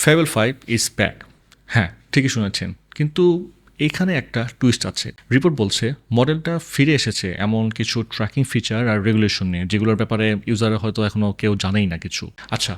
Fable 5 is back. হ্যাঁ, ঠিকই শুনেছেন, কিন্তু এখানে একটা টুইস্ট আছে। রিপোর্ট বলছে মডেলটা ফিরে এসেছে এমন কিছু ট্র্যাকিং ফিচার আর রেগুলেশন নিয়ে, যেগুলোর ব্যাপারে ইউজাররা হয়তো এখনও কেউ জানেই না কিছু। আচ্ছা,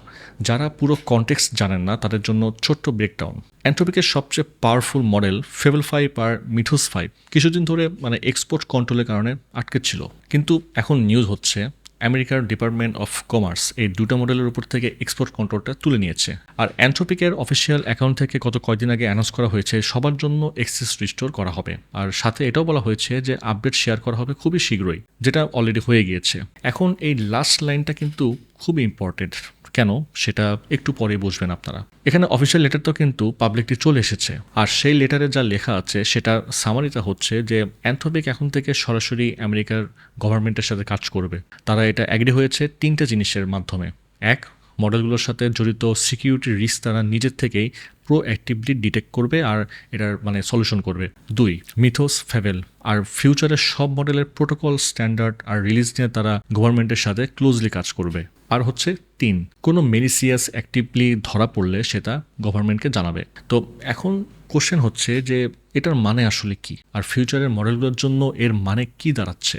যারা পুরো কনটেক্সট জানেন না তাদের জন্য ছোট্ট ব্রেকডাউন। অ্যান্থ্রোপিকের সবচেয়ে পাওয়ারফুল মডেল ফেবল 5 আর মিথোস 5 কিছুদিন ধরে এক্সপোর্ট কন্ট্রোলের কারণে আটকে ছিল, কিন্তু এখন নিউজ হচ্ছে আমেরিকার ডিপার্টমেন্ট অফ কমার্স এই দুটো মডেলের উপর থেকে এক্সপোর্ট কন্ট্রোলটা তুলে নিয়েছে। আর অ্যান্থ্রোপিকের অফিসিয়াল অ্যাকাউন্ট থেকে গত কয়েকদিন আগে অ্যানাউন্স করা হয়েছে সবার জন্য এক্সেস রিস্টোর করা হবে, আর সাথে এটাও বলা হয়েছে যে আপডেট শেয়ার করা হবে খুবই শীঘ্রই, যেটা অলরেডি হয়ে গিয়েছে। এখন এই লাস্ট লাইনটা কিন্তু খুবই ইম্পর্টেন্ট। কেন সেটা একটু পরে বুঝবেন আপনারা। এখানে অফিসিয়াল লেটার তো কিন্তু পাবলিকলি চলে এসেছে, আর সেই লেটারে যা লেখা আছে সেটা সামারিটা হচ্ছে যে অ্যান্থ্রোপিক এখন থেকে সরাসরি আমেরিকার গভর্নমেন্টের সাথে কাজ করবে। তারা এটা অ্যাগ্রি হয়েছে তিনটা জিনিসের মাধ্যমে। এক, মডেলগুলোর সাথে জড়িত সিকিউরিটি রিস্ক তারা নিজের থেকেই প্রোঅ্যাক্টিভলি ডিটেক্ট করবে আর এটার সলিউশন করবে। দুই, মিথোস ফেবেল আর ফিউচারের সব মডেলের প্রোটোকল স্ট্যান্ডার্ড আর রিলিজ নিয়ে তারা গভর্নমেন্টের সাথে ক্লোজলি কাজ করবে। আর হচ্ছে তিন, কোনো মেলিসিয়াস অ্যাক্টিভলি ধরা পড়লে সেটা গভর্নমেন্টকে জানাবে। তো এখন কোশ্চেন হচ্ছে যে এটার মানে আসলে কি, আর ফিউচারের মডেলগুলোর জন্য এর মানে কি দাঁড়াচ্ছে।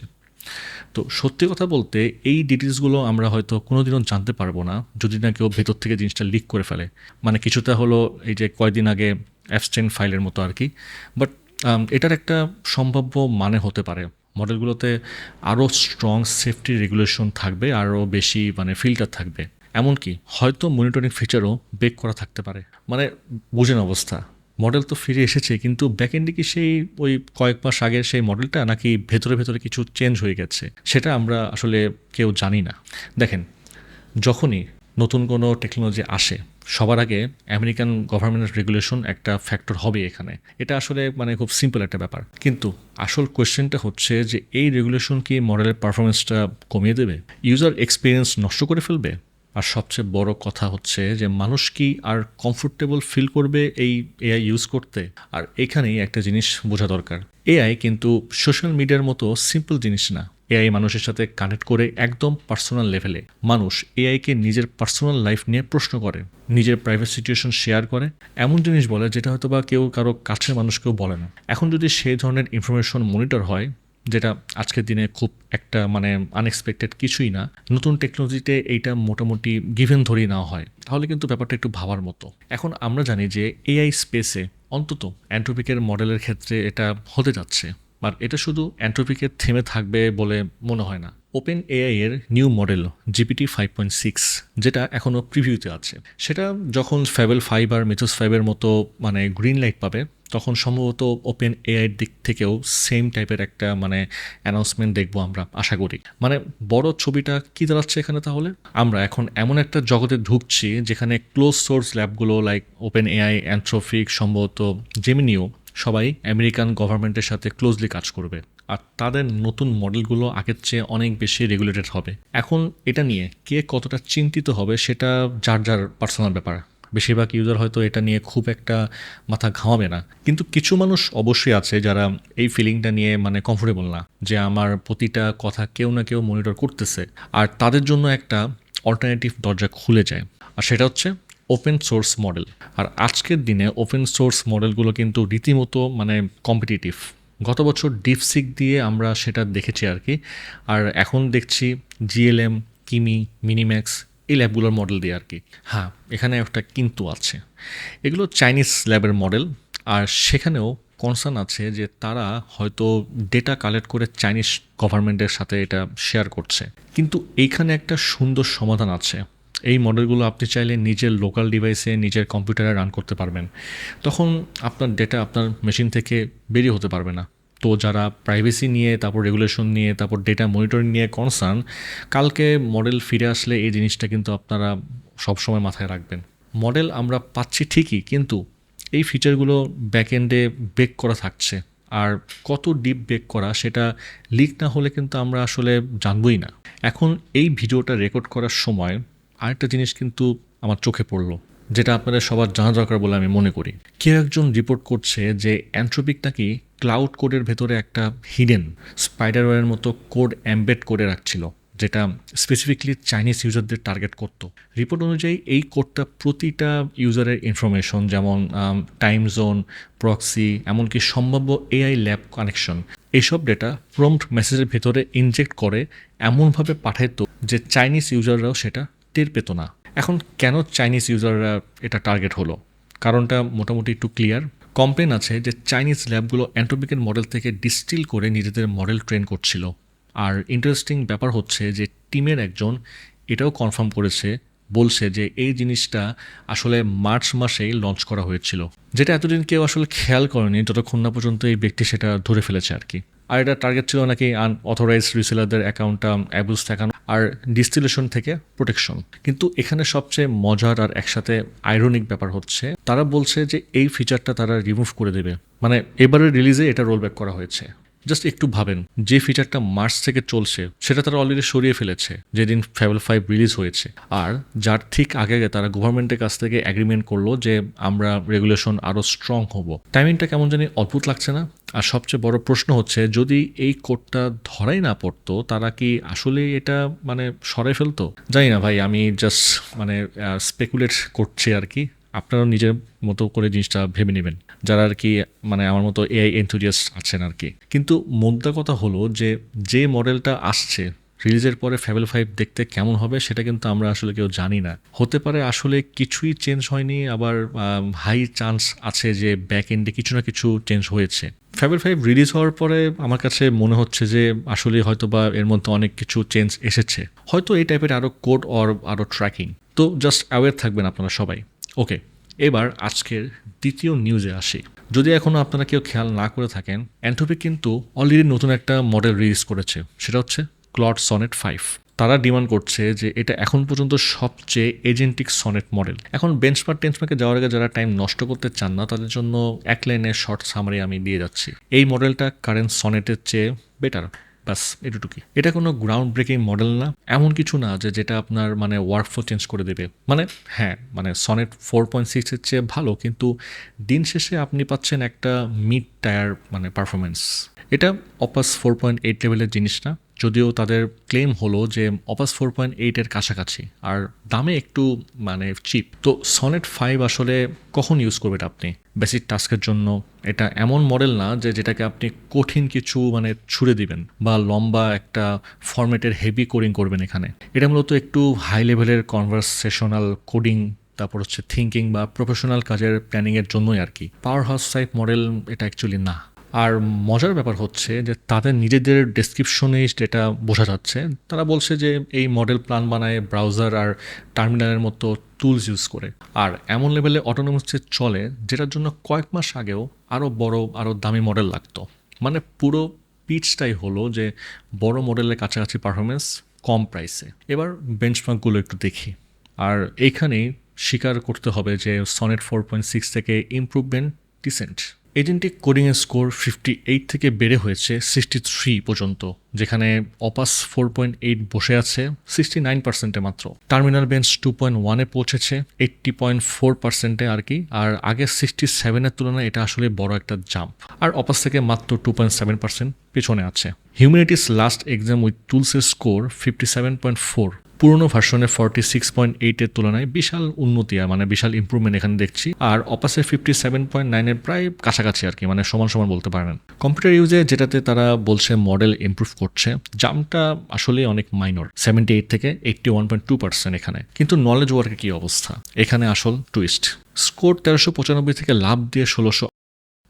তো সত্যি কথা বলতে এই ডিটেলসগুলো আমরা হয়তো কোনোদিনও জানতে পারবো না যদি না কেউ ভেতর থেকে জিনিসটা লিক করে ফেলে। কিছুটা হলো এই যে কয়েকদিন আগে অ্যাবস্টেন ফাইলের মতো আর কি। বাট এটার একটা সম্ভাব্য মানে হতে পারে মডেলগুলোতে আরও স্ট্রং সেফটি রেগুলেশন থাকবে, আরও বেশি ফিল্টার থাকবে, এমনকি হয়তো মনিটরিং ফিচারও বেক করা থাকতে পারে। বুঝেন অবস্থা, মডেল তো ফিরে এসেছে, কিন্তু ব্যাকএন্ডে কি সেই ওই কয়েক মাস আগের সেই মডেলটা, নাকি ভেতরে ভেতরে কিছু চেঞ্জ হয়ে গেছে, সেটা আমরা আসলে কেউ জানি না। দেখেন, যখনই নতুন কোনো টেকনোলজি আসে সবার আগে আমেরিকান গভর্নমেন্টের রেগুলেশন একটা ফ্যাক্টর হবে এখানে। এটা আসলে খুব সিম্পল একটা ব্যাপার, কিন্তু আসল কোয়েশ্চেনটা হচ্ছে যে এই রেগুলেশন কি মডেলের পারফরমেন্সটা কমিয়ে দেবে, ইউজার এক্সপিরিয়েন্স নষ্ট করে ফেলবে, আর সবচেয়ে বড় কথা হচ্ছে যে মানুষ কি আর কমফোর্টেবল ফিল করবে এই এআই ইউজ করতে। আর এখানেই একটা জিনিস বোঝা দরকার, এআই কিন্তু সোশ্যাল মিডিয়ার মতো সিম্পল জিনিস না। এআই মানুষের সাথে কানেক্ট করে একদম পার্সোনাল লেভেলে। মানুষ এআইকে নিজের পার্সোনাল লাইফ নিয়ে প্রশ্ন করে, নিজের প্রাইভেট সিচুয়েশন শেয়ার করে, এমন জিনিস বলে যেটা হয়তো বা কেউ কারো কাছের মানুষকেও বলে না। এখন যদি সেই ধরনের ইনফরমেশন মনিটর হয়, যেটা আজকের দিনে খুব একটা আনএক্সপেক্টেড কিছুই না, নতুন টেকনোলজিতে এইটা মোটামুটি গিভেন ধরিয়ে নেওয়া হয়, তাহলে কিন্তু ব্যাপারটা একটু ভাবার মতো। এখন আমরা জানি যে এআই স্পেসে অন্তত অ্যান্থ্রোপিকের মডেলের ক্ষেত্রে এটা হতে যাচ্ছে, আর এটা শুধু অ্যান্থ্রোপিকের থেমে থাকবে বলে মনে হয় না। ওপেন এআই এর নিউ মডেল জিপিটি 5.6 যেটা এখনও প্রিভিউতে আছে, সেটা যখন ফেবল 5 আর মিথোস 5 মতো গ্রিন লাইট পাবে, তখন সম্ভবত ওপেন এআইয়ের দিক থেকেও সেম টাইপের একটা অ্যানাউন্সমেন্ট দেখবো আমরা আশা করি। বড় ছবিটা কি দাঁড়াচ্ছে এখানে, তাহলে আমরা এখন এমন একটা জগতে ঢুকছি যেখানে ক্লোজ সোর্স ল্যাবগুলো লাইক ওপেন এআই, অ্যান্থ্রোপিক, সম্ভবত জেমিনিও সবাই আমেরিকান গভর্নমেন্টের সাথে ক্লোজলি কাজ করবে, আর তাদের নতুন মডেলগুলো আগের চেয়ে অনেক বেশি রেগুলেটেড হবে। এখন এটা নিয়ে কে কতটা চিন্তিত হবে সেটা যার যার পার্সোনাল ব্যাপার। বেশিরভাগ ইউজার হয়তো এটা নিয়ে খুব একটা মাথা ঘামাবে না, কিন্তু কিছু মানুষ অবশ্যই আছে যারা এই ফিলিংটা নিয়ে কমফোর্টেবল না, যে আমার প্রতিটা কথা কেউ না কেউ মনিটর করতেছে, আর তাদের জন্য একটা অল্টারনেটিভ দরজা খুলে যায়, আর সেটা হচ্ছে ওপেন সোর্স মডেল। আর আজকের দিনে ওপেন সোর্স মডেলগুলো কিন্তু রীতিমতো কম্পিটিটিভ। গত বছর ডিপসিক দিয়ে আমরা সেটা দেখেছি আর কি, আর এখন দেখছি জিএলএম, কিমি, মিনিম্যাক্স এই ল্যাবগুলোর মডেল দিয়ে আর কি। হ্যাঁ, এখানে একটা কিন্তু আছে, এগুলো চাইনিজ ল্যাবের মডেল, আর সেখানেও কনসার্ন আছে যে তারা হয়তো ডেটা কালেক্ট করে চাইনিজ গভর্নমেন্টের সাথে এটা শেয়ার করছে। কিন্তু এইখানে একটা সুন্দর সমাধান আছে, এই মডেলগুলো আপনি চাইলে নিজের লোকাল ডিভাইসে নিজের কম্পিউটারে রান করতে পারবেন, তখন আপনার ডেটা আপনার মেশিন থেকে বেরিয়ে হতে পারবে না। তো যারা প্রাইভেসি নিয়ে, তারপর রেগুলেশন নিয়ে, তারপর ডেটা মনিটরিং নিয়ে কনসার্ন, কালকে মডেল ফিরে আসলে এই জিনিসটা কিন্তু আপনারা সবসময় মাথায় রাখবেন। মডেল আমরা পাচ্ছি ঠিকই, কিন্তু এই ফিচারগুলো ব্যাকএন্ডে বেক করা থাকছে, আর কত ডিপ বেক করা সেটা লিক না হলে কিন্তু আমরা আসলে জানবই না। এখন এই ভিডিওটা রেকর্ড করার সময় আরেকটা জিনিস কিন্তু আমার চোখে পড়লো, যেটা আপনাদের সবার জানা দরকার বলে আমি মনে করি। কেউ একজন রিপোর্ট করছে যে অ্যান্থ্রোপিক নাকি ক্লাউড কোডের ভেতরে একটা হিডেন স্পাইডারওয়্যারের মতো কোড এমবেড করে রাখছিল, যেটা স্পেসিফিকলি চাইনিজ ইউজারদের টার্গেট করত। রিপোর্ট অনুযায়ী এই কোডটা প্রতিটা ইউজারের ইনফরমেশন যেমন টাইম জোন, প্রক্সি, এমনকি সম্ভাব্য এআই ল্যাব কানেকশন, এইসব ডেটা প্রম্পট মেসেজের ভেতরে ইনজেক্ট করে এমনভাবে পাঠাইতো যে চাইনিজ ইউজাররাও সেটা টের পেত না। এখন কেন চাইনিজ ইউজাররা এটা টার্গেট হলো? কারণটা মোটামুটি একটু ক্লিয়ার। কমপ্লেন আছে যে চাইনিজ ল্যাবগুলো অ্যান্ট্রোপিকের মডেল থেকে ডিস্টিল করে নিজেদের মডেল ট্রেন করছিল। আর ইন্টারেস্টিং ব্যাপার হচ্ছে যে টিমের একজন এটাও কনফার্ম করেছে, বলছে যে এই জিনিসটা আসলে মার্চ মাসেই লঞ্চ করা হয়েছিল, যেটা এতদিন কেউ আসলে খেয়াল করেনি যতক্ষণ না পর্যন্ত এই ব্যক্তি সেটা ধরে ফেলেছে আর কি। আর এটা টার্গেট ছিল নাকি আনঅথরাইজড রিসেলারদের অ্যাকাউন্টটা অ্যাবিউজ ঠেকানো আর ডিস্টিলেশন থেকে প্রোটেকশন। কিন্তু এখানে সবচেয়ে মজার আর একসাথে আইরনিক ব্যাপার হচ্ছে তারা বলছে যে এই ফিচারটা তারা রিমুভ করে দেবে। মানে এবারের রিলিজে এটা রোলব্যাক করা হয়েছে। জাস্ট একটু ভাবেন, যে ফিচারটা মার্চ থেকে চলছে সেটা তারা অলরেডি সরিয়ে ফেলেছে যেদিন Fable 5 রিলিজ হয়েছে, আর যার ঠিক আগে তারা গভর্নমেন্টের কাছ থেকে অ্যাগ্রিমেন্ট করলো যে আমরা রেগুলেশন আরও স্ট্রং হব। টাইমিংটা কেমন জানি অদ্ভুত লাগছে না? আর সবচেয়ে বড় প্রশ্ন হচ্ছে যদি এই কোডটা ধরাই না পড়তো তারা কি আসলে এটা মানে সরাই ফেলতো? জানি না ভাই, আমি জাস্ট মানে স্পেকুলেট করছি আর কি। আপনারাও নিজের মতো করে জিনিসটা ভেবে নেবেন যারা আর কি মানে আমার মতো এআই এনথুজিয়াস্ট আছেন আর কি। কিন্তু মোদ্দা কথা হলো যে মডেলটা আসছে রিলিজের পরে Fable 5 দেখতে কেমন হবে সেটা কিন্তু আমরা আসলে কেউ জানি না। হতে পারে আসলে কিছুই চেঞ্জ হয়নি, আবার হাই চান্স আছে যে ব্যাক এন্ডে কিছু না কিছু চেঞ্জ হয়েছে। Fable 5 রিলিজ হওয়ার পরে আমার কাছে মনে হচ্ছে যে আসলে হয়তো বা এর মধ্যে অনেক কিছু চেঞ্জ এসেছে, হয়তো এই টাইপের আরও কোড অর আরও ট্র্যাকিং। তো জাস্ট অ্যাওয়্যার থাকবেন আপনারা সবাই। ওকে, এবার আজকের দ্বিতীয় নিউজে আসি। যদি এখনও আপনারা কেউ খেয়াল না করে থাকেন, অ্যান্থ্রোপিক কিন্তু অলরেডি নতুন একটা মডেল রিলিজ করেছে, সেটা হচ্ছে ক্লড সনেট 5। তারা ডিমান্ড করছে যে এটা এখন পর্যন্ত সবচেয়ে এজেন্টিক সনেট মডেল। এখন বেঞ্চমার্ক টেন্সমার্কে যাওয়ার আগে যারা টাইম নষ্ট করতে চান না তাদের জন্য এক লাইনের শর্ট সামারি আমি দিয়ে যাচ্ছি। এই মডেলটা কারেন্ট সনেটের চেয়ে বেটার, বাস এটুকুই। এটা কোনো গ্রাউন্ড ব্রেকিং মডেল না, এমন কিছু না যেটা আপনার মানে ওয়ার্কফ্লো চেঞ্জ করে দেবে। মানে হ্যাঁ, মানে সনেট 4.6 চেয়ে ভালো, কিন্তু দিন শেষে আপনি পাচ্ছেন একটা মিড টায়ার মানে পারফরমেন্স। এটা অপাস 4.8 লেভেলের জিনিস না, যদিও তাদের ক্লেম হলো যে অপাস 4.8 কাছাকাছি আর দামে একটু মানে চিপ। তো সনেট 5 আসলে কখন ইউজ করবেন আপনি? বেসিক টাস্কের জন্য। এটা এমন মডেল না যেটাকে আপনি কঠিন কিছু মানে ছুড়ে দিবেন বা লম্বা একটা ফরম্যাটের হেভি কোডিং করবেন এখানে। এটা মূলত একটু হাই লেভেলের কনভারসেশনাল কোডিং, তারপর হচ্ছে থিঙ্কিং বা প্রফেশনাল কাজের প্ল্যানিংয়ের জন্যই আর কি। পাওয়ার হাউস টাইপ মডেল এটা অ্যাকচুয়ালি না। আর মজার ব্যাপার হচ্ছে যে তাদের নিজেদের ডেসক্রিপশনে যেটা বোঝা যাচ্ছে, তারা বলছে যে এই মডেল প্ল্যান বানায় ব্রাউজার আর টার্মিনালের মতো টুলস ইউজ করে, আর এমন লেভেলে অটোনোমাসে চলে যেটার জন্য কয়েক মাস আগেও আরও বড় আরও দামি মডেল লাগতো। মানে পুরো পিচটাই হলো যে বড় মডেলের কাছাকাছি পারফরমেন্স কম প্রাইসে। এবার বেঞ্চমার্কগুলো একটু দেখি, আর এইখানেই স্বীকার করতে হবে যে সনেট 4.6 থেকে ইমপ্রুভমেন্ট ডিসেন্ট। এজেন্টিক কোডিংয়ের স্কোর 58 থেকে বেড়ে হয়েছে 63 পর্যন্ত, যেখানে অপাস 4.8 বসে আছে 69%-এ মাত্র। টার্মিনাল বেঞ্চ 2.1-এ পৌঁছেছে 80.4%-এ আর কি। আর আগে 67-এর তুলনায় এটা আসলে বড় একটা জাম্প। আর অপাস থেকে মাত্র 2.7% পেছনে আছে। হিউম্যানিটিস লাস্ট এক্সাম উইথ টুলসের স্কোর 57.4, পুরনো ভার্সনের 46.8-এর তুলনায় বিশাল উন্নতি, মানে বিশাল ইম্প্রুভমেন্ট এখানে দেখছি। আর অপাসের 57.9-এর প্রায় কাছাকাছি আর কি, মানে সমান সমান বলতে পারেন। কম্পিউটার ইউজে যেটাতে তারা বলছে মডেল ইমপ্রুভ করছে, জাম্পটা আসলে অনেক মাইনর, 78 থেকে 81.2% এখানে। কিন্তু নলেজ ওয়ার্কের কী অবস্থা? এখানে আসল টুইস্ট। স্কোর 1395 থেকে লাভ দিয়ে 1600,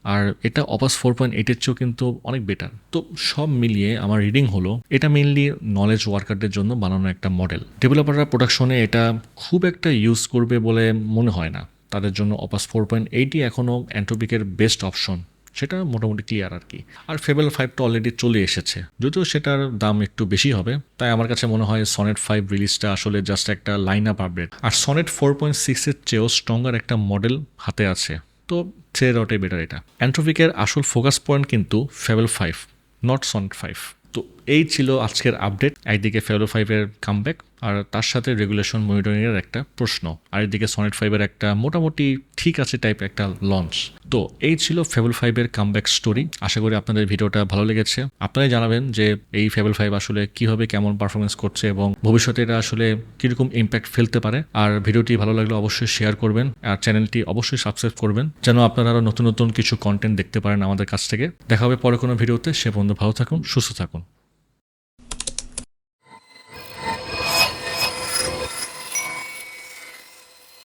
আর এটা অপাস 4.8-এর চেয়েও কিন্তু অনেক বেটার। তো সব মিলিয়ে আমার রিডিং হলো এটা মেইনলি নলেজ ওয়ার্কারদের জন্য বানানো একটা মডেল। ডেভেলপাররা প্রোডাকশনে এটা খুব একটা ইউজ করবে বলে মনে হয় না। তাদের জন্য অপাস 4.8-ই এখনও অ্যান্ট্রোপিকের বেস্ট অপশন, সেটা মোটামুটি ক্লিয়ার আর কি। আর Fable 5 তো অলরেডি চলে এসেছে, যদিও সেটার দাম একটু বেশি হবে। তাই আমার কাছে মনে হয় সনেট 5 রিলিজটা আসলে জাস্ট একটা লাইন আপ আপডেট। আর সনেট 4.6-এর চেয়েও স্ট্রঙ্গার একটা মডেল হাতে আছে, তো ছেড়ে দেওয়াটাই বেটার। এটা অ্যান্ট্রোপিকের আসল ফোকাস পয়েন্ট কিন্তু Fable 5, নট সনেট 5। তো এই ছিল আজকের আপডেট। একদিকে ফেভেল 5 এর কামব্যাক আর তার সাথে রেগুলেশন মনিটরিং এর একটা প্রশ্ন, আর এদিকে সনেট 5 এর একটা মোটামুটি ঠিক আছে টাইপ একটা লঞ্চ। তো এই ছিল ফেভেল 5 এর কামব্যাক স্টোরি। আশা করি আপনাদের ভিডিওটা ভালো লেগেছে। আপনারাই জানাবেন যে এই ফেভেল 5 আসলে কিভাবে কেমন পারফরমেন্স করছে এবং ভবিষ্যতে এটা আসলে কিরকম ইম্প্যাক্ট ফেলতে পারে। আর ভিডিওটি ভালো লাগলে অবশ্যই শেয়ার করবেন আর চ্যানেলটি অবশ্যই সাবস্ক্রাইব করবেন যেন আপনারা আরও নতুন নতুন কিছু কন্টেন্ট দেখতে পারেন আমাদের কাছ থেকে। দেখা হবে পরে কোনো ভিডিওতে। সে পর্যন্ত ভালো থাকুন, সুস্থ থাকুন।